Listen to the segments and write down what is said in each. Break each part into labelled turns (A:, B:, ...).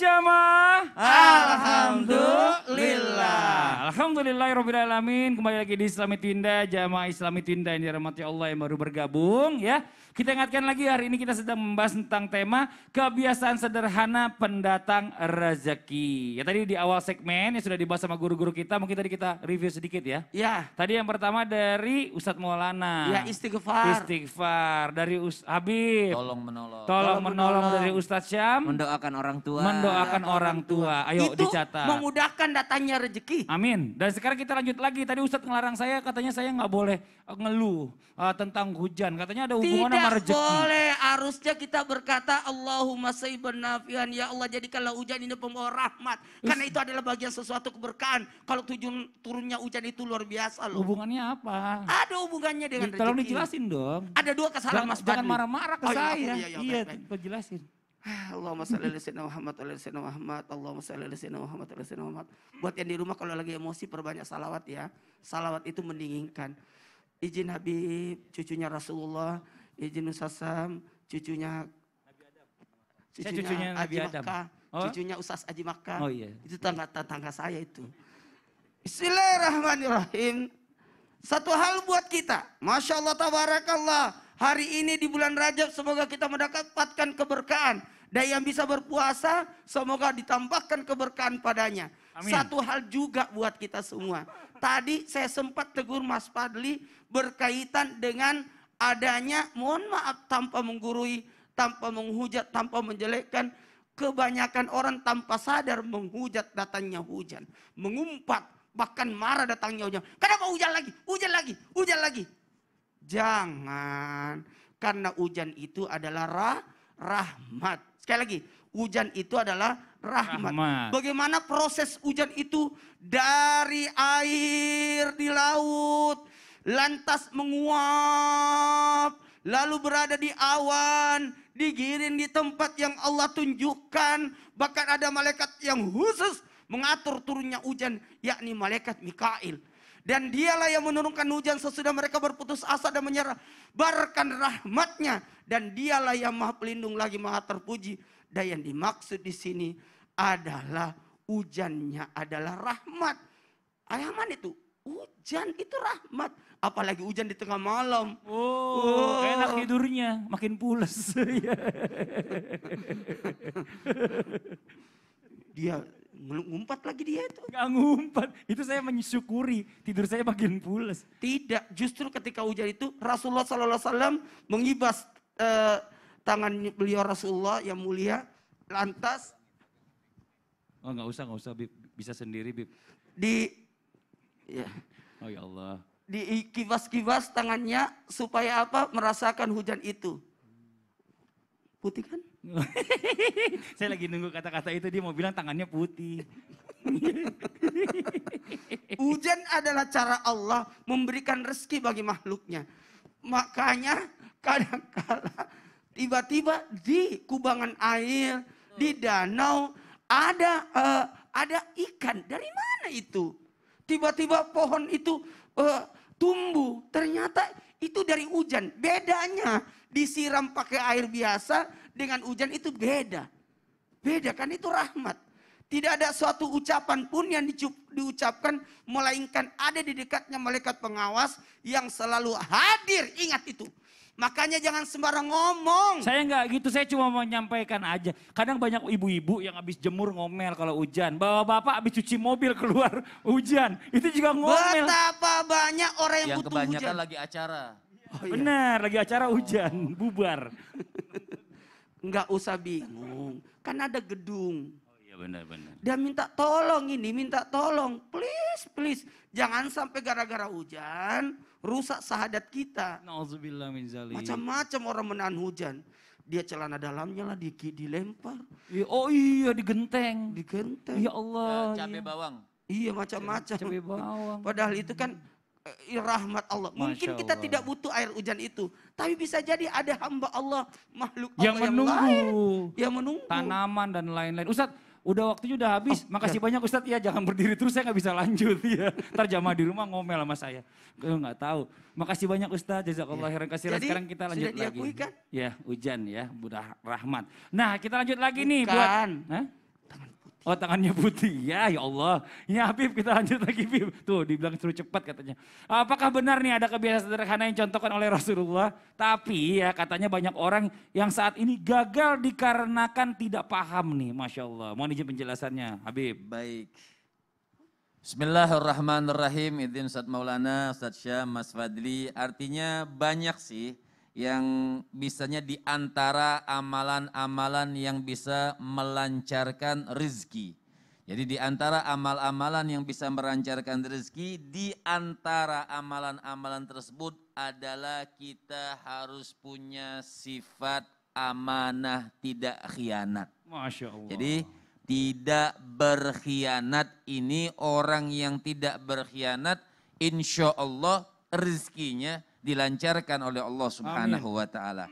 A: jamaah?
B: Alhamdulillah.
A: Alhamdulillahirrahmanirrahim. Kembali lagi di Islami Twinda, jamaah Islami Twinda yang dirahmati Allah yang baru bergabung ya. Kita ingatkan lagi hari ini kita sedang membahas tentang tema kebiasaan sederhana pendatang rezeki. Ya tadi di awal segmen yang sudah dibahas sama guru-guru kita, mungkin tadi kita review sedikit ya.
B: Ya.
A: Tadi yang pertama dari Ustadz Maulana.
B: Ya, istighfar.
A: Istighfar dari Habib.
C: Tolong menolong.
A: Tolong menolong dari Ustadz Syam.
C: Mendoakan orang tua.
A: Mendoakan orang tua. Ayo
B: Itu
A: dicatat.
B: memudahkan datangnya rezeki.
A: Amin. Dan sekarang kita lanjut lagi. Tadi Ustadz ngelarang saya, katanya saya nggak boleh ngeluh tentang hujan. Katanya ada hubungan sama
B: Tidak
A: rezeki.
B: boleh, harusnya kita berkata Allahumma sayyiban nafian, ya Allah jadikanlah hujan ini pembawa rahmat. Karena itu adalah bagian sesuatu keberkahan. Kalau tujuan turunnya hujan itu luar biasa loh.
A: Hubungannya apa?
B: Ada hubungannya dengan rezeki.
A: Tolong dijelasin dong.
B: Ada dua kesalahan Mas
A: Jangan
B: Badli.
A: marah-marah ke
B: Oh,
A: saya.
B: iya,
A: Iya,
B: baik.
A: kau jelasin.
B: Allahumma salli ala sayyidina Muhammad wa ala sayyidina Muhammad. Allahumma salli ala sayyidina Muhammad wa ala sayyidina Muhammad. Buat yang di rumah kalau lagi emosi perbanyak salawat ya. Salawat itu mendinginkan. Izin Habib, cucunya Rasulullah, izin Ustaz Sam, cucunya
A: cucunya Nabi
B: Haji
A: Adam.
B: Makkah,
A: Oh?
B: cucunya Ustaz Haji Makkah.
A: Oh iya.
B: Itu tetangga saya itu. Bismillahirrahmanirrahim. Satu hal buat kita, Masya Allah tabarakallah. Hari ini di bulan Rajab semoga kita mendapatkan keberkahan. Dan yang bisa berpuasa semoga ditambahkan keberkahan padanya.
A: Amin.
B: Satu hal juga buat kita semua. Tadi saya sempat tegur Mas Fadli berkaitan dengan adanya, mohon maaf tanpa menggurui, tanpa menghujat, tanpa menjelekkan. Kebanyakan orang tanpa sadar menghujat datangnya hujan. Mengumpat, bahkan marah datangnya hujan. Kenapa hujan lagi? Hujan lagi, hujan lagi. Jangan, karena hujan itu adalah rahmat. Sekali lagi, hujan itu adalah rahmat. Bagaimana proses hujan itu dari air di laut, lantas menguap, lalu berada di awan, digiring di tempat yang Allah tunjukkan. Bahkan ada malaikat yang khusus mengatur turunnya hujan, yakni malaikat Mikail. Dan dialah yang menurunkan hujan sesudah mereka berputus asa dan menyebarkan rahmatnya. Dan dialah yang maha pelindung lagi maha terpuji. Dan yang dimaksud di sini adalah hujannya adalah rahmat. Ayaman itu, hujan itu rahmat. Apalagi hujan di tengah malam.
A: Oh, enak tidurnya, makin pules.
B: Dia ngumpat lagi dia itu.
A: Gak ngumpat, itu saya mensyukuri tidur saya makin pules.
B: Tidak, justru ketika hujan itu Rasulullah SAW mengibas tangan beliau Rasulullah yang mulia. Lantas.
A: Oh gak usah Bib, bisa sendiri Bib.
B: Ya.
A: Oh ya Allah.
B: Dikibas-kibas tangannya supaya apa? Merasakan hujan itu. Putih kan?
A: Saya lagi nunggu kata-kata itu, dia mau bilang tangannya putih.
B: Hujan adalah cara Allah memberikan rezeki bagi makhluknya. Makanya kadang-kala tiba-tiba di kubangan air, di danau ada ikan. Dari mana itu? Tiba-tiba pohon itu tumbuh. Ternyata itu dari hujan. Bedanya disiram pakai air biasa dengan hujan itu beda. Beda kan, itu rahmat. Tidak ada suatu ucapan pun yang diucapkan melainkan ada di dekatnya malaikat pengawas yang selalu hadir. Ingat itu. Makanya jangan sembarang ngomong.
A: Saya nggak gitu, saya cuma mau menyampaikan aja. Kadang banyak ibu-ibu yang habis jemur ngomel kalau hujan. Bapak-bapak habis cuci mobil keluar hujan. Itu juga ngomel.
B: Betapa banyak orang yang butuh hujan.
C: Kebanyakan lagi acara.
B: Oh, iya.
A: Benar, lagi acara hujan, bubar.
B: Enggak usah bingung, kan ada gedung.
A: Oh iya benar-benar.
B: Dia minta tolong ini, minta tolong. Please. Jangan sampai gara-gara hujan rusak sahadat kita.
A: Nauzubillah min zalik.
B: Macam-macam orang menahan hujan. Dia celana dalamnya lah dilempar.
A: Oh iya, digenteng.
B: Digenteng.
A: Ya Allah.
C: Cabai bawang.
B: Iya macam-macam.
A: Cabai bawang.
B: Padahal itu kan rahmat Allah. Mungkin
A: Masya
B: kita
A: Allah.
B: tidak butuh air hujan itu. Tapi bisa jadi ada hamba Allah, makhluk
A: Yang
B: Allah
A: menunggu.
B: yang lain. Yang menunggu.
A: Tanaman dan lain-lain. Ustadz, udah waktunya udah habis. Makasih banyak Ustadz ya, jangan berdiri terus saya nggak bisa lanjut ya. Ntar jamaah di rumah ngomel sama saya. Gue nggak tahu. Makasih banyak Ustadz, jazakallah khairan katsiran.
B: Jadi,
A: Sekarang kita lanjut
B: sudah
A: lagi.
B: diakui kan?
A: Ya, hujan ya, budah rahmat. Nah, kita lanjut lagi nih
B: Bukan.
A: buat. Hah? Oh tangannya putih, ya Allah. Ya Habib kita lanjut lagi Habib. Tuh dibilang suruh cepat katanya. Apakah benar nih ada kebiasaan sederhana yang contohkan oleh Rasulullah? Tapi ya katanya banyak orang yang saat ini gagal dikarenakan tidak paham nih. Masya Allah. Mohon izin penjelasannya Habib.
C: Baik. Bismillahirrahmanirrahim. Izin Ustaz Maulana, Ustaz Syam, Mas Fadli. Artinya banyak sih yang bisanya di antara amalan-amalan yang bisa melancarkan rezeki. Jadi di antara amal-amalan yang bisa melancarkan rezeki, di antara amalan-amalan tersebut adalah kita harus punya sifat amanah, tidak khianat.
A: Masya Allah.
C: Jadi tidak berkhianat ini, orang yang tidak berkhianat insya Allah rezekinya dilancarkan oleh Allah Subhanahu wa taala.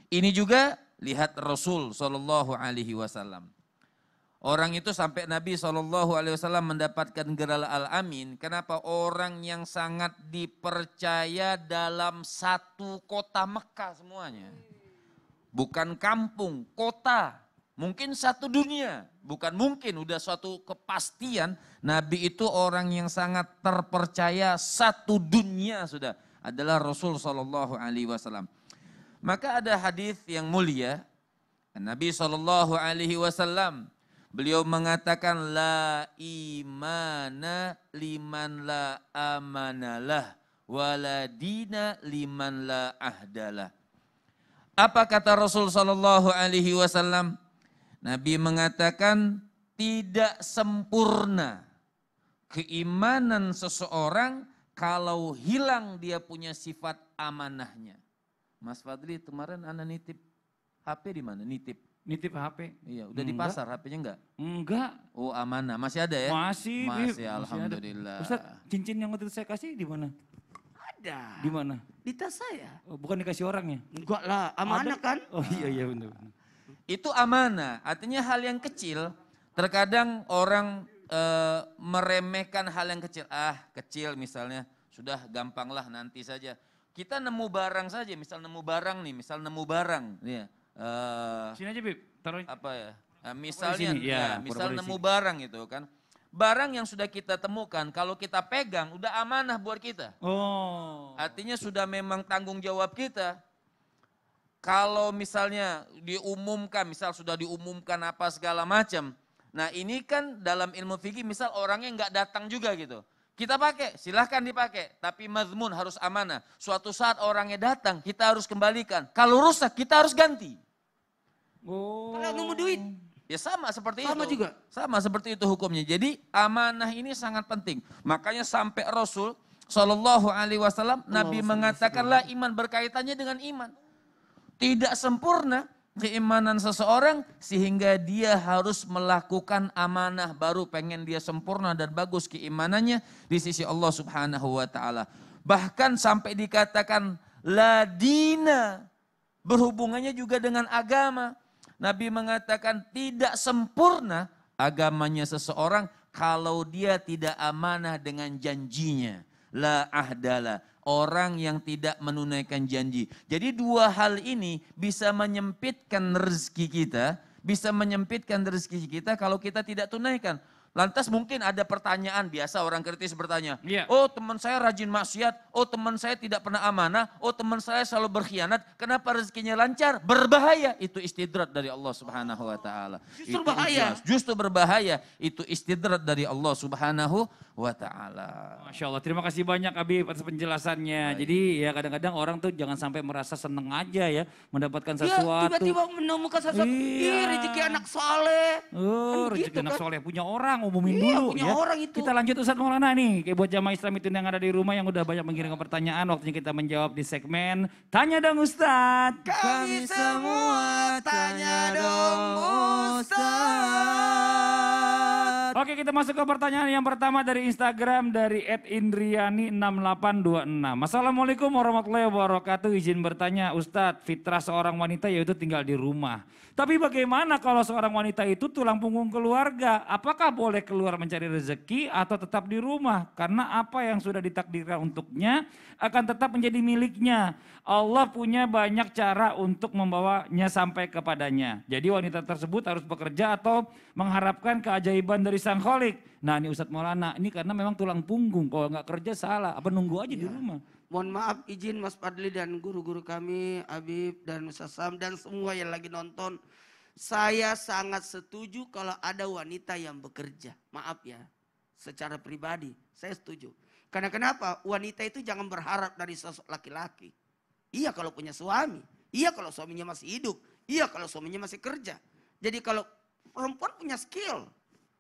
C: Ini juga lihat Rasul sallallahu alaihi wasallam. Orang itu sampai Nabi sallallahu alaihi wasallam mendapatkan gelar Al-Amin. Kenapa? Orang yang sangat dipercaya dalam satu kota Mekah semuanya. Bukan kampung, kota. Mungkin satu dunia. Bukan mungkin, udah suatu kepastian. Nabi itu orang yang sangat terpercaya satu dunia sudah. Adalah Rasul sallallahu alaihi wasallam. Maka ada hadis yang mulia. Nabi sallallahu alaihi wasallam beliau mengatakan la imana liman la amanalah wala dina liman la ahdalah. Apa kata Rasul sallallahu alaihi wasallam? Nabi mengatakan tidak sempurna keimanan seseorang kalau hilang dia punya sifat amanahnya. Mas Fadli kemarin Anda nitip HP di mana? Nitip
A: HP?
C: Iya, udah di pasar HP-nya enggak?
A: Enggak.
C: Oh amanah, masih ada ya?
A: Masih.
C: Masih, alhamdulillah.
A: Ustaz, cincin yang waktu itu saya kasih di mana?
B: Ada.
A: Di mana?
B: Di tas saya.
A: Oh, bukan dikasih orang ya?
B: Enggak lah, amanah kan?
A: Oh iya benar.
C: Itu amanah, artinya hal yang kecil. Terkadang orang meremehkan hal yang kecil. Kecil misalnya, sudah gampanglah nanti saja. Kita nemu barang saja, misal nemu barang. Ya,
A: sini aja Bib, taruh.
C: apa ya? Misalnya, misal
A: pura-pura
C: nemu barang itu kan. Barang yang sudah kita temukan, kalau kita pegang, udah amanah buat kita.
A: Oh.
C: Artinya sudah memang tanggung jawab kita. Kalau misalnya diumumkan, misal sudah diumumkan apa segala macam. Nah ini kan dalam ilmu fikih misal orangnya nggak datang juga gitu. Kita pakai, silahkan dipakai. Tapi mazmun harus amanah. Suatu saat orangnya datang, kita harus kembalikan. Kalau rusak, kita harus ganti.
A: Oh.
B: Kalau nemu duit.
C: Ya sama seperti
B: Sama
C: itu.
B: juga.
C: Sama seperti itu hukumnya. Jadi amanah ini sangat penting. Makanya sampai Rasul Shallallahu Alaihi Wasallam Nabi mengatakanlah iman berkaitannya dengan iman. Tidak sempurna keimanan seseorang sehingga dia harus melakukan amanah baru pengen dia sempurna dan bagus keimanannya di sisi Allah Subhanahu wa taala. Bahkan sampai dikatakan la dina, berhubungannya juga dengan agama. Nabi mengatakan tidak sempurna agamanya seseorang kalau dia tidak amanah dengan janjinya. La ahdala, orang yang tidak menunaikan janji. Jadi dua hal ini bisa menyempitkan rezeki kita, kalau kita tidak tunaikan. Lantas mungkin ada pertanyaan, biasa orang kritis bertanya, oh teman saya rajin maksiat, oh teman saya tidak pernah amanah, oh teman saya selalu berkhianat, kenapa rezekinya lancar? Berbahaya, itu istidrat dari Allah Subhanahu wa taala.
B: Justru bahaya.
C: Justru berbahaya, itu istidrat dari Allah Subhanahu wa taala.
A: Masya Allah, terima kasih banyak Habib atas penjelasannya. Jadi ya kadang-kadang orang tuh jangan sampai merasa seneng aja ya mendapatkan sesuatu.
B: Tiba-tiba menemukan sesuatu, rezeki anak soleh.
A: Oh,
B: Kan
A: rezeki
B: gitu
A: anak
B: kan?
A: soleh, punya orang, umumin dulu
B: punya
A: ya.
B: orang itu.
A: Kita lanjut Ustaz Maulana nih, kayak buat jamaah Islam itu yang ada di rumah yang udah banyak mengirimkan pertanyaan, waktunya kita menjawab di segmen Tanya Dong Ustaz.
B: Kami semua tanya dong Ustaz.
A: Oke, kita masuk ke pertanyaan yang pertama dari Instagram dari @indriani6826. Assalamualaikum warahmatullahi wabarakatuh. Izin bertanya, Ustadz, fitrah seorang wanita yaitu tinggal di rumah. Tapi bagaimana kalau seorang wanita itu tulang punggung keluarga? Apakah boleh keluar mencari rezeki atau tetap di rumah? Karena apa yang sudah ditakdirkan untuknya akan tetap menjadi miliknya. Allah punya banyak cara untuk membawanya sampai kepadanya. Jadi wanita tersebut harus bekerja atau mengharapkan keajaiban dari Sang Kholik. Nah ini Ustadz Maulana, ini karena memang tulang punggung, kalau nggak kerja salah, apa nunggu aja di rumah.
B: Mohon maaf izin Mas Fadli dan guru-guru kami, Habib dan Ustaz Sam dan semua yang lagi nonton. Saya sangat setuju kalau ada wanita yang bekerja. Maaf ya, secara pribadi saya setuju. Karena kenapa? Wanita itu jangan berharap dari sosok laki-laki. Iya kalau punya suami, iya kalau suaminya masih hidup, iya kalau suaminya masih kerja. Jadi kalau perempuan punya skill.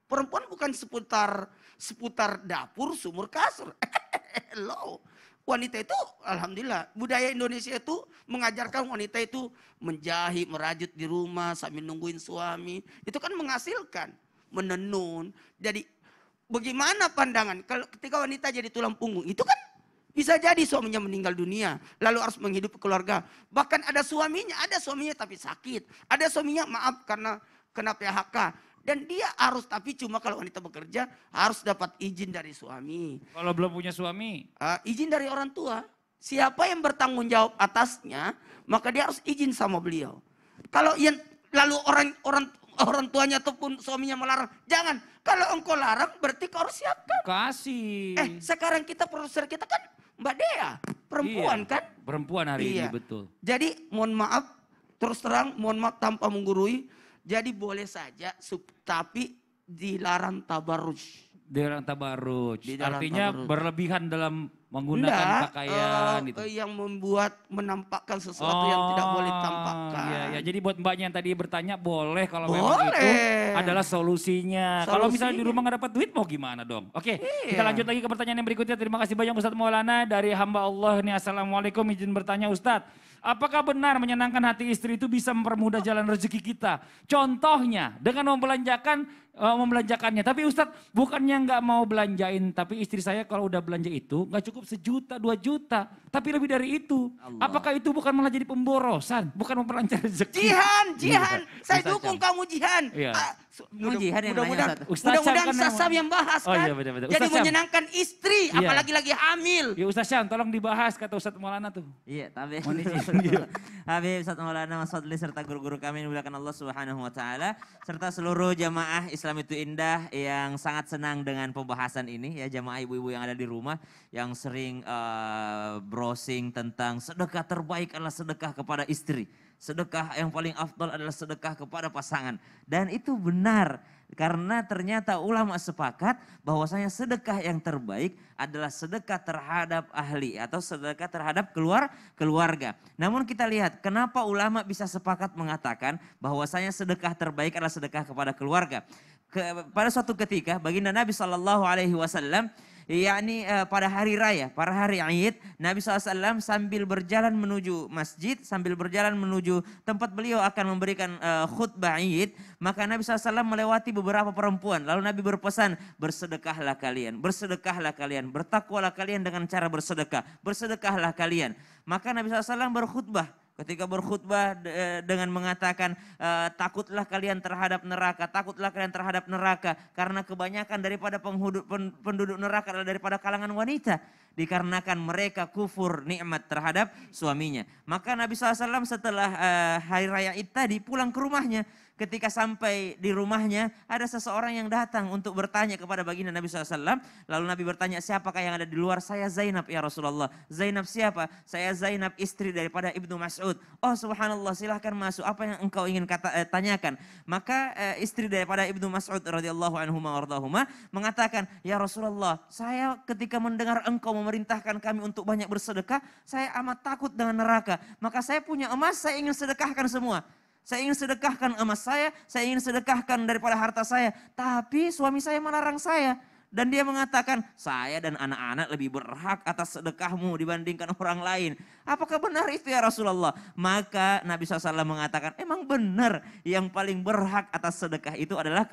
B: Perempuan bukan seputar dapur, sumur, kasur. Hello. Wanita itu alhamdulillah budaya Indonesia itu mengajarkan wanita itu menjahit, merajut di rumah sambil nungguin suami. Itu kan menghasilkan, menenun. Jadi bagaimana pandangan kalau ketika wanita jadi tulang punggung? Itu kan bisa jadi suaminya meninggal dunia, lalu harus menghidupi keluarga. Bahkan ada suaminya tapi sakit. Ada suaminya maaf karena kena PHK. Dan dia harus, tapi cuma kalau wanita bekerja harus dapat izin dari suami.
A: Kalau belum punya suami?
B: Izin dari orang tua. Siapa yang bertanggung jawab atasnya, maka dia harus izin sama beliau. Kalau yang lalu orang tuanya ataupun suaminya melarang, jangan. Kalau engkau larang berarti kau harus siapkan.
A: Kasih.
B: Sekarang kita produser kita kan Mbak Dea, perempuan kan?
A: Perempuan hari ini betul.
B: Jadi mohon maaf, terus terang mohon maaf tanpa menggurui. Jadi boleh saja, tapi dilarang tabarruj.
A: Dilarang tabarruj. Artinya berlebihan dalam menggunakan pakaian itu.
B: Yang menampakkan sesuatu yang tidak boleh tampakkan.
A: Ya, jadi buat mbaknya yang tadi bertanya boleh kalau memang itu adalah solusinya. Kalau misalnya di rumah nggak dapat duit mau gimana dong? Oke, kita lanjut lagi ke pertanyaan yang berikutnya. Terima kasih banyak Ustadz Maulana dari hamba Allah ini. Assalamualaikum, izin bertanya Ustadz. Apakah benar menyenangkan hati istri itu bisa mempermudah jalan rezeki kita? Contohnya dengan membelanjakannya. Tapi Ustadz bukannya nggak mau belanjain, tapi istri saya kalau udah belanja itu nggak cukup 1 juta, 2 juta, tapi lebih dari itu. Allah. Apakah itu bukan malah jadi pemborosan, bukan memperlancar rezeki?
B: Jihan, saya dukung kamu Jihan.
A: Iya.
B: Mudah-mudahan Ustaz Sam yang bahas kan.
A: Iya, betul.
B: Jadi menyenangkan istri, apalagi lagi hamil.
A: Ya Ustaz Sam, tolong dibahas kata Ustaz Maulana tuh.
D: Iya, tapi Habib Ustaz Maulana Mas Fadli serta guru-guru kami dimuliakan Allah Subhanahu wa taala serta seluruh jamaah Islam itu indah yang sangat senang dengan pembahasan ini ya, jamaah ibu-ibu yang ada di rumah yang sering browsing tentang sedekah terbaik adalah sedekah kepada istri. Sedekah yang paling afdal adalah sedekah kepada pasangan. Dan itu benar. Karena ternyata ulama sepakat bahwasanya sedekah yang terbaik adalah sedekah terhadap ahli atau sedekah terhadap keluarga. Namun kita lihat kenapa ulama bisa sepakat mengatakan bahwasanya sedekah terbaik adalah sedekah kepada keluarga. Pada suatu ketika baginda Nabi SAW yakni pada hari raya, pada hari Id, Nabi SAW sambil berjalan menuju masjid, sambil berjalan menuju tempat beliau akan memberikan khutbah Id, maka Nabi SAW melewati beberapa perempuan. Lalu Nabi berpesan, bersedekahlah kalian, bertakwalah kalian dengan cara bersedekahlah kalian. Maka Nabi SAW berkhutbah. Ketika berkhutbah dengan mengatakan takutlah kalian terhadap neraka karena kebanyakan daripada penduduk neraka adalah daripada kalangan wanita dikarenakan mereka kufur nikmat terhadap suaminya. Maka Nabi SAW setelah hari raya Id tadi pulang ke rumahnya. Ketika sampai di rumahnya ada seseorang yang datang untuk bertanya kepada baginda Nabi SAW. Lalu Nabi bertanya, siapakah yang ada di luar? Saya Zainab ya Rasulullah. Zainab siapa? Saya Zainab istri daripada Ibnu Mas'ud. Oh subhanallah, silahkan masuk. Apa yang engkau ingin tanyakan? Maka istri daripada Ibnu Mas'ud radhiyallahu anhuma wardahuma mengatakan, ya Rasulullah, saya ketika mendengar engkau memerintahkan kami untuk banyak bersedekah, saya amat takut dengan neraka. Maka saya punya emas, saya ingin sedekahkan semua. Saya ingin sedekahkan emas saya ingin sedekahkan daripada harta saya. Tapi suami saya melarang saya. Dan dia mengatakan, saya dan anak-anak lebih berhak atas sedekahmu dibandingkan orang lain. Apakah benar itu ya Rasulullah? Maka Nabi SAW mengatakan, emang benar yang paling berhak atas sedekah itu adalah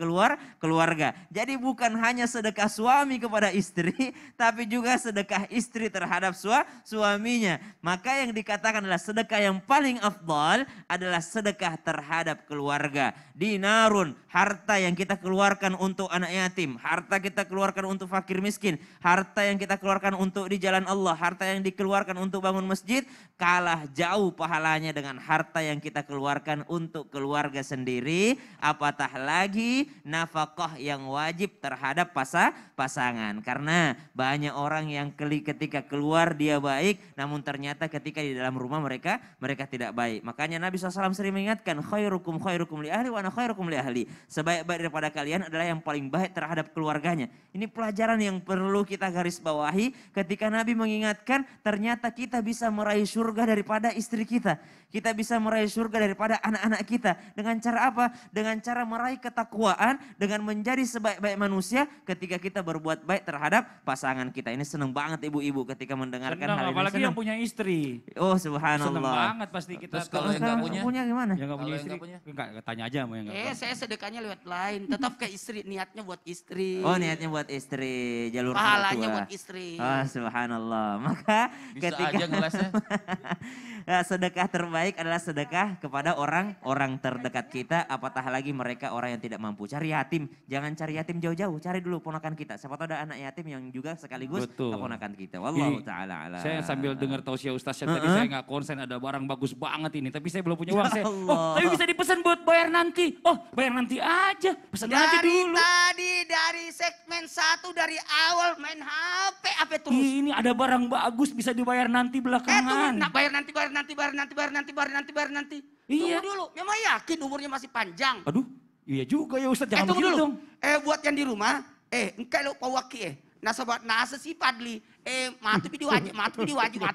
D: keluarga. Jadi bukan hanya sedekah suami kepada istri, tapi juga sedekah istri terhadap suaminya. Maka yang dikatakan adalah sedekah yang paling afdal adalah sedekah terhadap keluarga. Dinarun, harta yang kita keluarkan untuk anak yatim, harta kita keluarkan untuk fakir miskin, harta yang kita keluarkan untuk di jalan Allah, harta yang dikeluarkan untuk bangun masjid, kalah jauh pahalanya dengan harta yang kita keluarkan untuk keluarga sendiri, apatah lagi nafkah yang wajib terhadap pasangan. Karena banyak orang yang ketika keluar dia baik, namun ternyata ketika di dalam rumah mereka tidak baik. Makanya Nabi SAW sering mengingatkan, khairukum li ahli wa ana khairukum li ahli. Sebaik-baik daripada kalian adalah yang paling baik terhadap keluarganya. Ini pelajaran yang perlu kita garis bawahi ketika Nabi mengingatkan ternyata kita bisa meraih surga daripada istri kita. Kita bisa meraih surga daripada anak-anak kita. Dengan cara apa? Dengan cara meraih ketakwaan, dengan menjadi sebaik-baik manusia ketika kita berbuat baik terhadap pasangan kita. Ini senang banget ibu-ibu ketika mendengarkan hal ini.
A: Apalagi yang punya istri.
D: Oh subhanallah.
A: Senang banget pasti kita.
C: Terus kalau yang nggak punya
D: gimana?
A: Yang nggak punya istri, enggak tanya aja mau yang nggak punya.
B: Saya sedekahnya lewat lain. Tetap ke istri, niatnya buat istri.
D: Oh niatnya buat istri, jalur
B: pahalanya
D: mertua.
B: buat istri.
D: Oh subhanallah. Maka
C: bisa
D: ketika
C: aja ngelasnya.
D: sedekah terbaik adalah sedekah kepada orang terdekat kita, apatah lagi mereka orang yang tidak mampu. Cari yatim, jangan cari yatim jauh-jauh, cari dulu ponakan kita. Siapa tahu ada anak yatim yang juga sekaligus ponakan kita. Wallahu taala alam.
A: Saya sambil dengar tausiah Ustaz tadi saya nggak konsen ada barang bagus banget ini, tapi saya belum punya uang. Tapi bisa dipesan buat bayar nanti. Oh, bayar nanti aja. Pesan nanti dulu.
B: Dari segmen 1 dari awal main HP terus.
A: Ini ada barang bagus bisa dibayar nanti belakangan.
B: Bayar nanti.
A: Iya.
B: Tunggu dulu, memang yakin umurnya masih panjang.
A: Aduh, iya juga ya Ustaz, jangan
B: tunggu
A: begitu
B: dulu.
A: dong.
B: Buat yang di rumah, engkau lo pawaki nasabat nasa si padli, matu di wajah.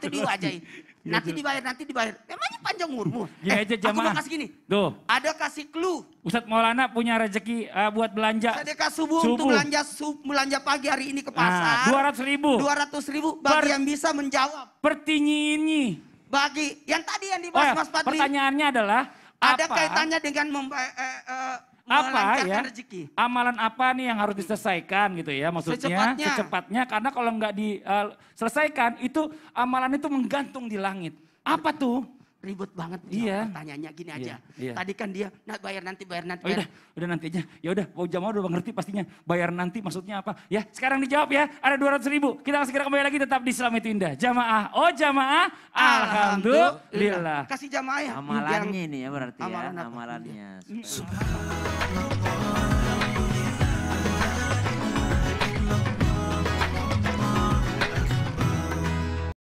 B: Nanti dibayar. Memangnya panjang umurmu.
A: Gini aja
B: Aku
A: jamaah.
B: mau kasih gini.
A: Tuh.
B: Ada kasih clue.
A: Ustadz Maulana punya rezeki buat belanja.
B: Sedekah subuh untuk belanja pagi hari ini ke pasar.
A: 200.000.
B: 200.000 bagi yang bisa menjawab.
A: Pertanyaan.
B: Bagi yang tadi yang dibahas Mas Padli.
A: Pertanyaannya adalah
B: ada kaitannya dengan melancarkan rezeki.
A: Amalan apa nih yang harus diselesaikan gitu ya maksudnya secepatnya karena kalau nggak diselesaikan itu amalan itu menggantung di langit. Apa tuh?
B: Ribet banget pertanyaannya gini aja.
A: Iya.
B: Tadi kan dia bayar nanti.
A: Oh, udah nanti aja. Ya udah, mau jamaah udah ngerti pastinya. Bayar nanti maksudnya apa? Ya, sekarang dijawab ya. Ada 200.000. Kita segera kembali lagi tetap di Islam itu Indah. Jamaah. Oh, jamaah. Alhamdulillah.
B: Kasih jamaah ya.
D: Amalannya ini ya berarti ya. Amalannya.